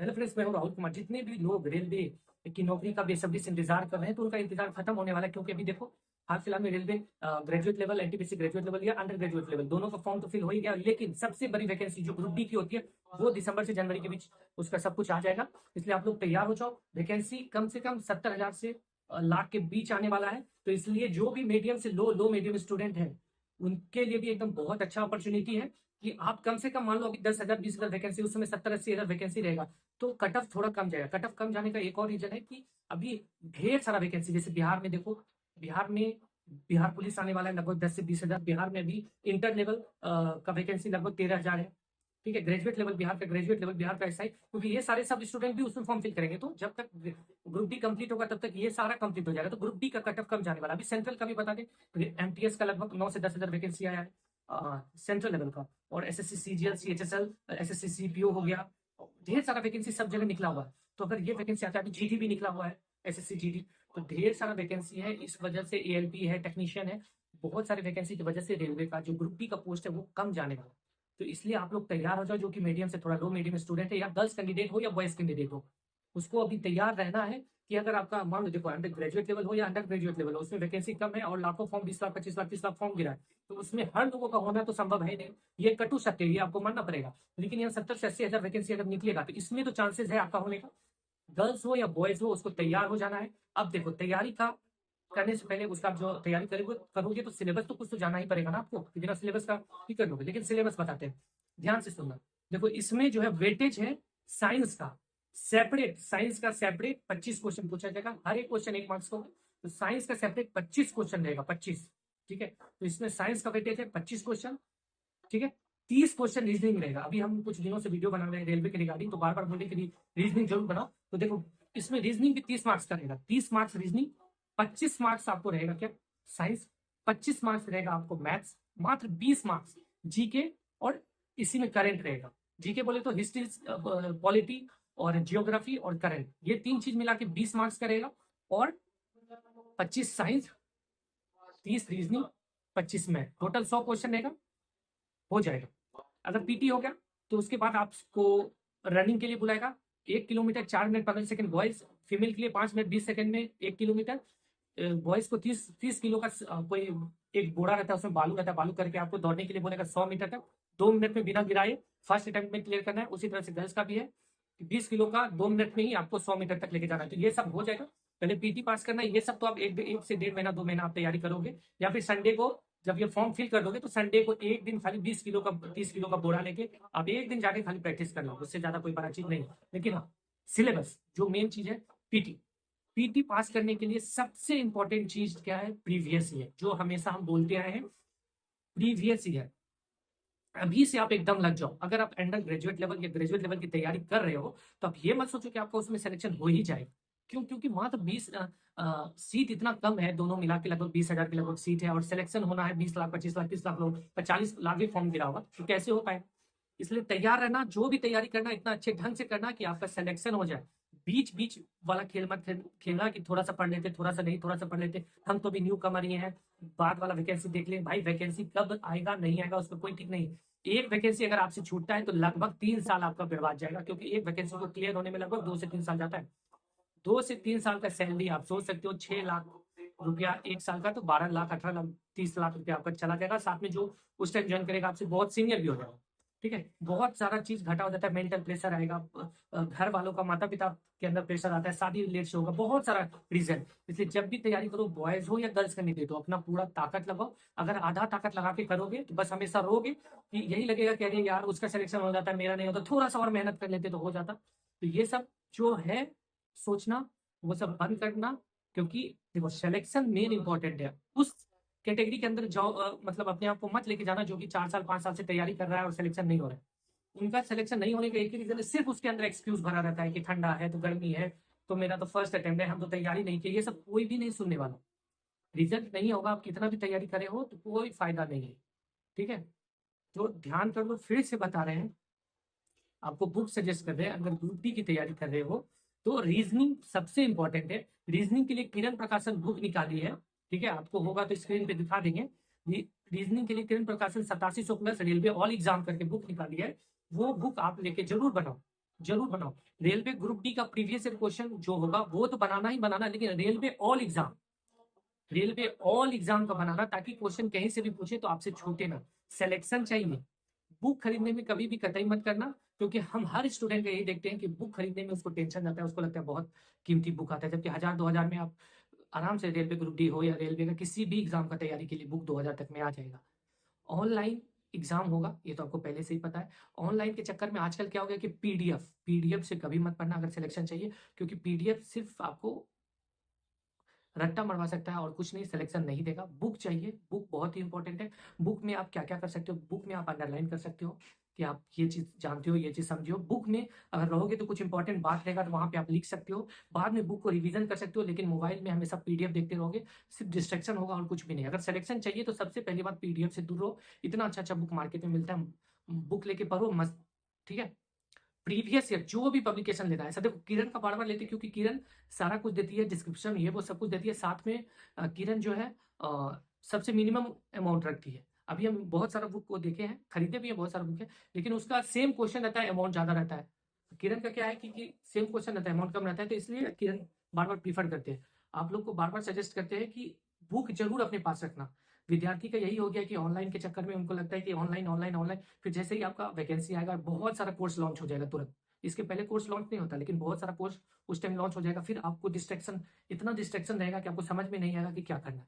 Hello friends, मैं हूं राहुल कुमार। जितने भी लोग रेलवे की नौकरी का बेसब्री से इंतजार कर रहे हैं तो उनका इंतजार खत्म होने वाला है, क्योंकि अभी देखो हाल फिलहाल में railway graduate level, NTPC graduate level या अंडर ग्रेजुएट लेवल दोनों का फॉर्म तो फिल हो ही गया, लेकिन सबसे बड़ी वैकेंसी जो ग्रुप डी की होती है वो दिसंबर से जनवरी के बीच उसका सब कुछ आ जाएगा। इसलिए आप लोग तैयार हो जाओ। वैकेंसी कम से कम 70,000 से लाख के बीच आने वाला है। तो इसलिए जो भी मीडियम से लो मीडियम स्टूडेंट है उनके लिए भी एकदम बहुत अच्छा अपॉर्चुनिटी है कि आप कम से कम मान लो अभी 10,000 20,000 वैकेंसी, उस समय 70-80,000 वैकेंसी रहेगा तो कट ऑफ थोड़ा कम जाएगा। कट ऑफ कम जाने का एक और रीजन है कि अभी ढेर सारा वैकेंसी, जैसे बिहार में देखो, बिहार में बिहार पुलिस आने वाला है लगभग 10 से 20,000। बिहार में अभी इंटर लेवल का वैकेंसी लगभग 13,000 है। ठीक है, ग्रेजुएट लेवल बिहार का, ग्रेजुएट लेवल बिहार का ऐसा ही, क्योंकि ये सारे सब स्टूडेंट भी उसमें फॉर्म फिल करेंगे। तो जब तक ग्रुप डी कंप्लीट होगा तब तक ये सारा कंप्लीट हो जाएगा। तो ग्रुप डी का कट ऑफ कम जाने वाला। अभी सेंट्रल का भी बता दें, एमटीएस का लगभग 9 से 10,000 वैकेंसी आया है सेंट्रल लेवल का, और SSC CGL CHSL SSC CPO हो गया, ढेर सारा वैकेंसी सब जगह निकला हुआ है। तो अगर ये वैकेंसी आता है, अभी जीडी भी निकला हुआ है, एसएससी जीडी, तो ढेर सारा वैकेंसी है। इस वजह से एएलपी है, टेक्नीशियन है, बहुत सारी वैकेंसी की वजह से रेलवे का जो ग्रुप डी का पोस्ट है वो कम जाने वाला है। तो इसलिए आप लोग तैयार हो जाओ, जो कि मीडियम से थोड़ा लो मीडियम स्टूडेंट है, या गर्ल्स कैंडिडेट हो या बॉयज कैंडिडेट हो, उसको अभी तैयार रहना है कि अगर आपका मान लो देखो अंडर ग्रेजुएट लेवल हो या अंडर ग्रेजुएट लेवल हो, उसमें वैकेंसी कम है और लाखों फॉर्म 20 लाख 25 लाख 30 लाख फॉर्म गिरा है, तो उसमें हर लोगों का होना तो संभव है नहीं। ये कटु सत्य, ये आपको मानना पड़ेगा। लेकिन यहाँ 70 से 80,000 वैकेंसी अगर निकलेगा तो इसमें तो चांसेस है आपका होने का। गर्ल्स हो या बॉयज हो, उसको तैयार हो जाना है। अब देखो, तैयारी का करने से पहले उसका जो तैयारी करोगे तो सिलेबस तो कुछ तो जाना ही पड़ेगा ना आपको, बिना सिलेबस का ही कर लोगे। लेकिन सिलेबस बताते हैं, ध्यान से सुनना। देखो, इसमें जो है वेटेज है साइंस का सेपरेट, साइंस का सेपरेट 25 क्वेश्चन पूछा जाएगा, हर एक क्वेश्चन 1 मार्क्स को। तो साइंस का सेपरेट 25 क्वेश्चन रहेगा, 25। ठीक है, तो इसमें साइंस का वेटेज है 25 क्वेश्चन। ठीक है, 30 क्वेश्चन रीजनिंग रहेगा। अभी हम कुछ दिनों से वीडियो बना रहे हैं रेलवे के रिगार्डिंग, तो बार बार बोले कि रीजनिंग जरूर बनाओ। तो देखो, इसमें रीजनिंग भी 30 मार्क्स का रहेगा, 30 मार्क्स रीजनिंग, 25 मार्क्स आपको रहेगा क्या साइंस, 25 मार्क्स रहेगा आपको मैथ्स, मात्र 20 मार्क्स जीके, और इसी में करंट रहेगा। जीके बोले तो हिस्ट्री, पॉलिटी और जियोग्राफी और करंट, ये 3 चीज मिला के 20 मार्क्स का रहेगा। और 25 science, 30 reasoning, 25 math, total 100 question रहेगा, हो जाएगा। अगर पीटी हो गया तो उसके बाद आपको रनिंग के लिए बुलाएगा। 1 kilometre 4 minute 15 second boys, female के लिए 5 मिनट 20 सेकंड में 1 किलोमीटर। बॉयज को 30 किलो का कोई एक बोरा रहता है, उसमें बालू रहता है, बालू करके आपको दौड़ने के लिए बोलेगा 100 मीटर तक 2 मिनट में बिना गिराए फर्स्ट अटेम्प्ट में क्लियर करना है। उसी तरह से गर्ल्स का भी है, 20 किलो का 2 मिनट में ही आपको 100 मीटर तक लेके जाना है। तो ये सब हो जाएगा। पहले पीटी पास करना है, ये सब तो आप 1 से 1.5 महीना 2 महीना आप तैयारी करोगे, या फिर संडे को जब ये फॉर्म फिल कर दोगे तो संडे को एक दिन खाली 20 किलो का 30 किलो का बोरा लेके आप एक दिन जाके खाली प्रैक्टिस कर लो, उससे ज्यादा कोई बड़ा चीज नहीं। लेकिन हाँ, सिलेबस जो मेन चीज है, पीटी, पीटी पास करने के लिए सबसे इंपॉर्टेंट चीज क्या है, प्रीवियस ईयर, जो हमेशा हम बोलते आए हैं, प्रीवियस ईयर। अभी से आप एकदम लग जाओ। अगर आप अंडर ग्रेजुएट लेवल या ग्रेजुएट लेवल की तैयारी कर रहे हो तो आप ये मत सोचो कि आपका उसमें सिलेक्शन हो ही जाएगा। क्यों? क्योंकि मात्र 20 सीट इतना कम है, दोनों मिला के लगभग 20,000 की लगभग सीट है, और सिलेक्शन होना है 20 लाख 25 लाख 30 लाख लोग, 40 लाख भी फॉर्म गिरा होगा, तो कैसे हो पाए। इसलिए तैयार रहना, जो भी तैयारी करना इतना अच्छे ढंग से करना कि आपका सिलेक्शन हो जाए। बीच बीच वाला खेल मत खेलना कि थोड़ा सा पढ़ लेते, थोड़ा सा नहीं, थोड़ा सा पढ़ लेते, हम तो भी न्यू कमर ही हैं, बाद वाला वैकेंसी देख ले। भाई, वैकेंसी कब आएगा नहीं आएगा उसका कोई ठीक नहीं। एक वैकेंसी अगर आपसे छूटता है तो लगभग 3 साल आपका बर्बाद जाएगा, क्योंकि एक वैकेंसी को क्लियर होने में लगभग 2 से 3 साल जाता है। 2 से 3 साल का सैलरी आप सोच सकते हो, 6 लाख रुपया 1 साल का, तो 12 लाख 18 लाख 30 लाख रुपया आपका चला जाएगा। साथ में जो उस टाइम ज्वाइन करेगा आपसे बहुत सीनियर भी हो जाएगा। ठीक है, बहुत सारा चीज घटा हो जाता है, मेंटल प्रेशर आएगा, घर वालों का, माता पिता के अंदर प्रेशर आता है, शादी लेट से होगा, बहुत सारा रीजन। इसलिए जब भी तैयारी करो, बॉयज हो या गर्ल्स कैंडिडेट हो, अपना पूरा ताकत लगाओ। अगर आधा ताकत लगा के करोगे तो बस हमेशा रोगे कि यही लगेगा कि अरे यार उसका सिलेक्शन हो जाता है, मेरा नहीं होता, थोड़ा सा और मेहनत कर लेते तो हो जाता। तो ये सब जो है सोचना, वो सब बंद करना, क्योंकि देखो सिलेक्शन मेन इंपॉर्टेंट है। उस कैटेगरी के अंदर जाओ, मतलब अपने आप को मत लेके जाना जो कि 4 साल 5 साल से तैयारी कर रहा है और सिलेक्शन नहीं हो रहा है। उनका सिलेक्शन नहीं होने का एक ही रीजन है, सिर्फ उसके अंदर एक्सक्यूज भरा रहता है कि ठंडा है तो गर्मी है, तो मेरा तो फर्स्ट अटेम्प्ट है, हम तो तैयारी नहीं की। ये सब कोई भी नहीं सुनने वाला। रिजल्ट नहीं होगा, आप कितना भी तैयारी करे हो तो कोई फायदा नहीं है। ठीक है, तो ध्यान कर लो, फिर से बता रहे हैं, आपको बुक सजेस्ट कर रहे हैं। अगर ग्रुप डी की तैयारी कर रहे हो तो रीजनिंग सबसे इंपॉर्टेंट है। रीजनिंग के लिए किरण प्रकाशन बुक निकाली है। ठीक है, आपको होगा तो स्क्रीन पे दिखा देंगे। रीजनिंग के लिए किरण प्रकाशन 8700 प्लस रेलवे ऑल एग्जाम करके बुक निकाली है, वो बुक आप लेके जरूर बनाओ। जरूर बनाओ। रेलवे ग्रुप डी का प्रीवियस ईयर क्वेश्चन जो होगा वो तो बनाना ही बनाना, लेकिन रेलवे ऑल एग्जाम का बनाना, ताकि क्वेश्चन कहीं से भी पूछे तो आपसे छूटे ना। सिलेक्शन चाहिए। बुक खरीदने में कभी भी कतई मत करना, क्योंकि हम हर स्टूडेंट का यही देखते हैं कि बुक खरीदने में उसको टेंशन जाता है, उसको लगता है बहुत कीमती बुक आता है, जबकि 1000-2000 में आप आराम से रेलवे ग्रुप डी हो या रेलवे का किसी भी एग्जाम का तैयारी के लिए बुक 2000 तक में आ जाएगा। ऑनलाइन एग्जाम होगा, ये तो आपको पहले से ही पता है। ऑनलाइन के चक्कर में आजकल क्या हो गया कि पीडीएफ से कभी मत पढ़ना अगर सिलेक्शन चाहिए, क्योंकि पीडीएफ सिर्फ आपको रट्टा मरवा सकता है और कुछ नहीं, सिलेक्शन नहीं देगा। बुक चाहिए, बुक बहुत ही इंपॉर्टेंट है। बुक में आप क्या क्या कर सकते हो, बुक में आप अंडरलाइन कर सकते हो कि आप ये चीज जानते हो, ये चीज समझे हो। बुक में अगर रहोगे तो कुछ इंपॉर्टेंट बात रहेगा तो वहां पे आप लिख सकते हो, बाद में बुक को रिवीजन कर सकते हो। लेकिन मोबाइल में हमेशा पीडीएफ देखते रहोगे, सिर्फ डिस्ट्रैक्शन होगा और कुछ भी नहीं। अगर सिलेक्शन चाहिए तो सबसे पहली बात पीडीएफ से दूर रहो। इतना अच्छा अच्छा बुक मार्केट में मिलता है, बुक लेके पढ़ो मस्त। ठीक है, प्रीवियस ईयर जो भी पब्लिकेशन लेना है, ऐसा देखो किरण का बार बार लेते हैं, क्योंकि किरण सारा कुछ देती है, डिस्क्रिप्शन ये वो सब कुछ देती है साथ में। किरण जो है सबसे मिनिमम अमाउंट रखती है। अभी हम बहुत सारा बुक को देखे हैं, खरीदे भी है बहुत सारा बुक है, लेकिन उसका सेम क्वेश्चन रहता है, अमाउंट ज्यादा रहता है। किरण का क्या है कि सेम क्वेश्चन रहता है, अमाउंट कम रहता है, तो इसलिए किरण बार बार प्रीफर करते हैं। आप लोग को बार बार सजेस्ट करते हैं कि बुक जरूर अपने पास रखना। विद्यार्थी का यही हो गया कि ऑनलाइन के चक्कर में उनको लगता है कि ऑनलाइन ऑनलाइन ऑनलाइन, फिर जैसे ही आपका वैकेंसी आएगा बहुत सारा कोर्स लॉन्च हो जाएगा तुरंत। इसके पहले कोर्स लॉन्च नहीं होता, लेकिन बहुत सारा कोर्स उस टाइम लॉन्च हो जाएगा, फिर आपको डिस्ट्रैक्शन, इतना डिस्ट्रैक्शन रहेगा कि आपको समझ में नहीं आएगा कि क्या करना है।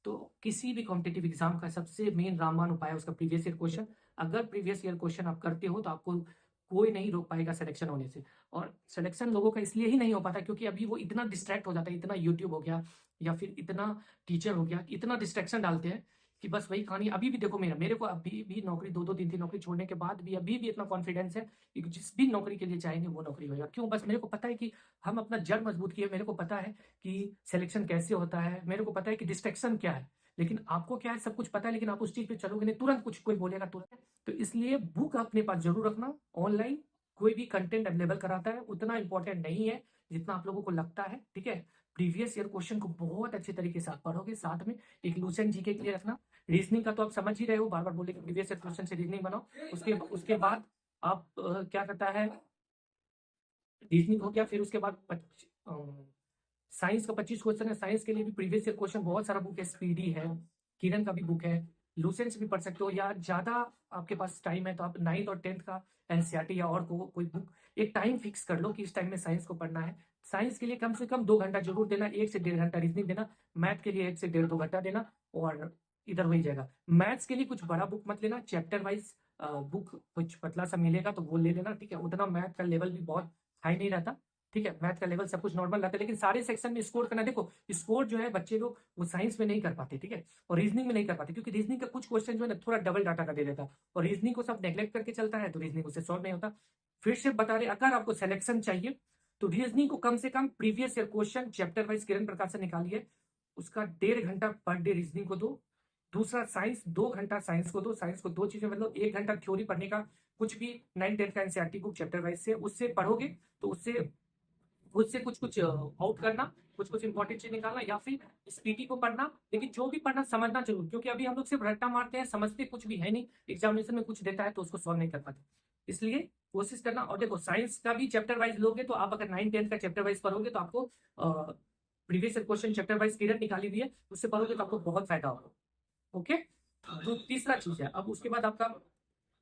तो किसी भी कॉम्पिटेटिव एग्जाम का सबसे मेन रामबाण उपाय है उसका प्रीवियस ईयर क्वेश्चन। अगर प्रीवियस ईयर क्वेश्चन आप करते हो तो आपको कोई नहीं रोक पाएगा सिलेक्शन होने से। और सिलेक्शन लोगों का इसलिए ही नहीं हो पाता क्योंकि अभी वो इतना डिस्ट्रैक्ट हो जाता है, इतना यूट्यूब हो गया या फिर इतना टीचर हो गया, इतना डिस्ट्रैक्शन डालते हैं कि बस वही कहानी। अभी भी देखो मेरे को अभी भी नौकरी 2-2 3-3 नौकरी छोड़ने के बाद भी अभी भी इतना कॉन्फिडेंस है कि जिस भी नौकरी के लिए चाहेंगे वो नौकरी होगा। क्यों? बस मेरे को पता है कि हम अपना जड़ मजबूत किए, मेरे को पता है कि सिलेक्शन कैसे होता है, मेरे को पता है कि डिस्ट्रैक्शन क्या है। लेकिन आपको क्या है, सब कुछ पता है, लेकिन आप उस चीज पे चलोगे नहीं, तुरंत कुछ कोई बोलेगा तुरंत। तो इसलिए बुक अपने पास जरूर रखना। ऑनलाइन कोई भी कंटेंट अवेलेबल कराता है, उतना इंपॉर्टेंट नहीं है जितना आप लोगों को लगता है। ठीक है, प्रीवियस ईयर क्वेश्चन को बहुत अच्छे तरीके से आप पढ़ोगे, साथ में एक लूसेंट जीके के लिए रखना। रीजनिंग का तो आप समझ ही रहे हो, बार बार बोले प्रीवियस ईयर क्वेश्चन से रीजनिंग बनाओ। उसके बाद आप क्या करता है, रीजनिंग हो गया, फिर उसके बाद साइंस का 25 क्वेश्चन है। साइंस के लिए भी प्रीवियस ईयर क्वेश्चन बहुत सारा बुक है, स्पीडी है, किरण का भी बुक है, लूसेंट भी पढ़ सकते हो। या ज्यादा आपके पास टाइम है तो आप 9th और 10th का एनसीईआरटी या और कोई बुक, एक टाइम फिक्स कर लो कि इस टाइम में साइंस को पढ़ना है। साइंस के लिए कम से कम 2 घंटा जरूर देना, 1 से 1.5 घंटा रीजनिंग देना, मैथ के लिए 1 से 1.5-2 घंटा देना, और इधर हो ही जाएगा। मैथ्स के लिए कुछ बड़ा बुक मत लेना, चैप्टर वाइज बुक कुछ पतला सा मिलेगा तो वो ले लेना। ठीक है, उतना मैथ का लेवल भी बहुत हाई नहीं रहता। ठीक है, मैथ का लेवल सब कुछ नॉर्मल रहता है, लेकिन सारे सेक्शन में स्कोर करना। देखो स्कोर जो है बच्चे लोग वो साइंस में नहीं कर पाते, ठीक है, और रीजनिंग में नहीं कर पाते, क्योंकि रीजनिंग का कुछ क्वेश्चन जो है ना थोड़ा डबल डाटा का दे देता है, और रीजनिंग को सब नेग्लेक्ट करके चलता है तो रीजनिंग उससे सॉल्व नहीं होता। फिर से बता रहे, अगर आपको सिलेक्शन चाहिए तो रीजनिंग को कम से कम previous year question chapter wise Kiran Prakash से निकालिए, उसका 1.5 घंटा पर डे रीजनिंग को दो। दूसरा साइंस 2 घंटा साइंस को दो। साइंस को 2 चीजें, मतलब 1 घंटा थ्योरी पढ़ने का, कुछ भी 9th-10th का एनसीईआरटी बुक चैप्टर वाइज से, उससे पढ़ोगे तो उससे कुछ कुछ आउट करना, कुछ कुछ इंपॉर्टेंट चीज निकालना, या फिर स्पीटी को पढ़ना। लेकिन जो भी पढ़ना समझना जरूर, क्योंकि अभी हम लोग सिर्फ रट्टा मारते हैं, समझते कुछ भी है नहीं, एग्जामिनेशन में कुछ देता है तो उसको सॉल्व नहीं कर पाते। इसलिए कोशिश करना। और देखो साइंस का भी चैप्टर वाइज लोगे तो आप अगर 9th-10th का चैप्टर वाइज पढ़ोगे तो आपको प्रीवियस क्वेश्चन चैप्टर वाइज किरण निकाली हुई है, उससे पढ़ोगे तो आपको बहुत फायदा होगा। ओके, तो तीसरा चीज है। अब उसके बाद आपका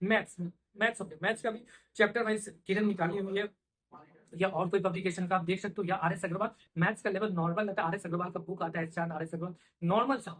मैथ्स मैथ्स का भी चैप्टर वाइज किरण निकाली हुई है, या और कोई पब्लिकेशन का आप देख सकते हो, या आर एस अग्रवाल। मैथ्स का लेवल नॉर्मल रहता है, आर एस अग्रवाल का बुक आता है, आर एस अग्रवाल नॉर्मल सा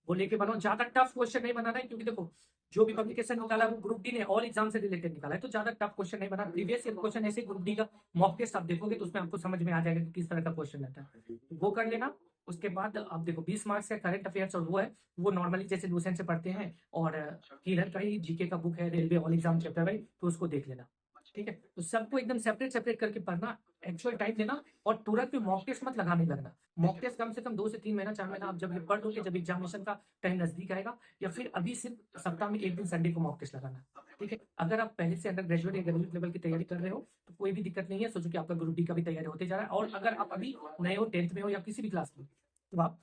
वो लेके बनाओ। ज्यादा टफ क्वेश्चन नहीं बनाना है, क्योंकि देखो जो भी पब्लिकेशन निकाला है वो ग्रुप डी ने ऑल एग्जाम से रिलेटेड निकाला है, तो ज्यादा टफ क्वेश्चन नहीं बना। प्रीवियस ईयर क्वेश्चन ऐसे ग्रुप डी का मॉक टेस्ट आप देखोगे तो उसमें आपको समझ में आ जाएगा कि किस तरह का क्वेश्चन रहता है, वो कर लेना। उसके बाद आप देखो 20 मार्क्स का करंट अफेयर्स और वो है, वो नॉर्मली जैसे लूसेंट से पढ़ते हैं, और किरण का ही जीके का बुक है railway all exam chapter wise, तो उसको देख लेना। ठीक है, तो सबको एकदम सेपरेट सेपरेट करके पढ़ना, एक्चुअल टाइम देना, और तुरंत भी मॉक टेस्ट मत लगाने लगना। मॉक टेस्ट कम से कम 2 से 3 महीना 4 महीना आप जब ये पढ़ लोगे, जब एग्जामिनेशन का टाइम नजदीक आएगा, या फिर अभी सिर्फ सप्ताह में 1 दिन संडे को मॉक टेस्ट लगाना। ठीक है, अगर आप पहले से अंडर ग्रेजुएट या ग्रेजुएट लेवल की तैयारी कर रहे हो तो कोई भी दिक्कत नहीं है, सोचो कि आपका ग्रुप डी का भी तैयारी होते जा रहा है। और अगर आप अभी नए हो, 10th में हो या किसी भी क्लास में, तो आप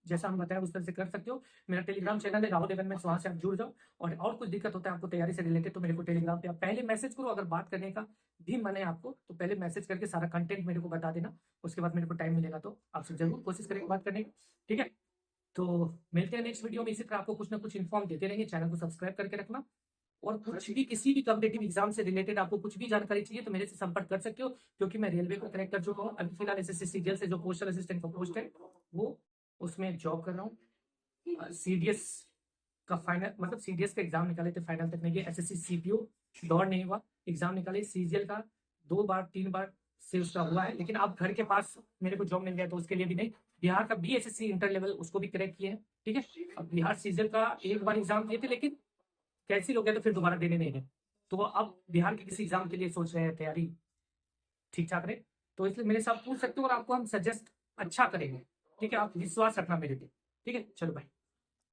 जैसा हम बताया उस तरह से कर सकते हो। मेरा टेलीग्राम चैनल है राहुल एवन में, वहां से आप जुड़ जाओ। और कुछ दिक्कत होता है आपको तैयारी से रिलेटेड तो मेरे को टेलीग्राम पे आप पहले मैसेज करो। अगर बात करने का भी मन है आपको तो पहले मैसेज करके सारा कंटेंट मेरे को बता देना, उसके बाद मेरे को टाइम मिलेगा तो आपसे जरूर कोशिश करेंगे बात करने की, ठीक है। तो मिलते हैं नेक्स्ट वीडियो में। इसी तरह आपको कुछ ना कुछ इन्फॉर्म देते रहेंगे, चैनल को सब्सक्राइब करके रखना। और कुछ भी किसी भी कॉम्पिटेटिव एग्जाम से रिलेटेड आपको कुछ भी जानकारी चाहिए तो मेरे से संपर्क कर सकते हो, क्योंकि मैं रेलवे को कनेक्ट कर चुका हूँ। अभी फिलहाल एसएससी सीजीएल से जो पोस्टल असिस्टेंट का पोस्ट है वो उसमें जॉब कर रहा हूँ। सीडीएस का फाइनल मतलब सीडीएस का एग्जाम निकाले थे, फाइनल तक नहीं गए। एसएससी सीपीओ दौड़ नहीं हुआ, एग्जाम निकाले। सीजीएल का 2 बार 3 बार से उसका हुआ है, लेकिन अब घर के पास मेरे को जॉब मिल गया तो उसके लिए भी नहीं। बिहार का बी एसएससी इंटर लेवल उसको भी क्रैक किए हैं, ठीक है। अब बिहार सीजीएल का एक बार एग्जाम दिए थे लेकिन कैंसिल हो गया तो फिर दोबारा देने नहीं गए। तो अब बिहार के किसी एग्जाम के लिए सोच रहे हैं, तैयारी ठीक ठाक रहे तो इसलिए मेरे साथ पूछ सकते हो और आपको हम सजेस्ट अच्छा करेंगे, ठीक है। आप विश्वास रखना मेरे पे, ठीक है। चलो भाई।